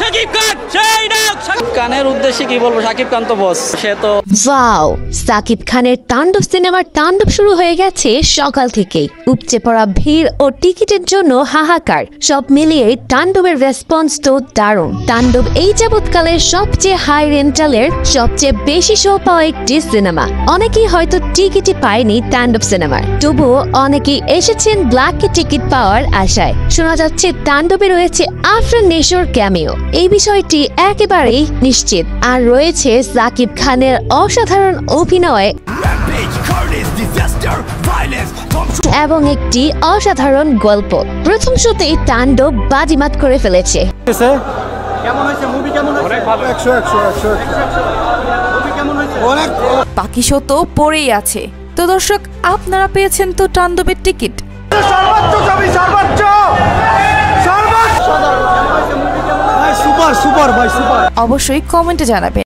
শাকিব খান সেই ডাক। শাকিব খানের উদ্দেশ্যে কি বলবো, শাকিব খান তো বস, সে তো। ওয়াও, সাকিব খানের তাণ্ডব সিনেমার তাণ্ডব শুরু হয়ে গেছে সকাল থেকেই। উপচে পড়া ভিড় ও টিকিটের জন্য হাহাকার, সব মিলিয়ে তাণ্ডবের রেসপন্স তো দারুণ। তাণ্ডব এই যাবৎকালের সবচেয়ে হাই রেন্টালের সবচেয়ে বেশি শো পাওয়া একটি সিনেমা। অনেকেই হয়তো টিকিটই পায়নি তাণ্ডব সিনেমার, তবুও অনেকেই এসেছেন ব্ল্যাকে টিকিট পাওয়ার আশায়। শোনা যাচ্ছে তাণ্ডবে রয়েছে আফরান নিশোর ক্যামিও, এই বিষয়টি একেবারেই নিশ্চিত। আর রয়েছে সাকিব খানের অসাধারণ অভিনয় এবং একটি অসাধারণ গল্প। প্রথম শোতেই তাণ্ডব বাজিমাত করে ফেলেছে। বাকি শো তো পড়েই আছে। তো দর্শক, আপনারা পেয়েছেন তো তাণ্ডবের টিকিট? অবশ্যই কমেন্টে জানাবেন।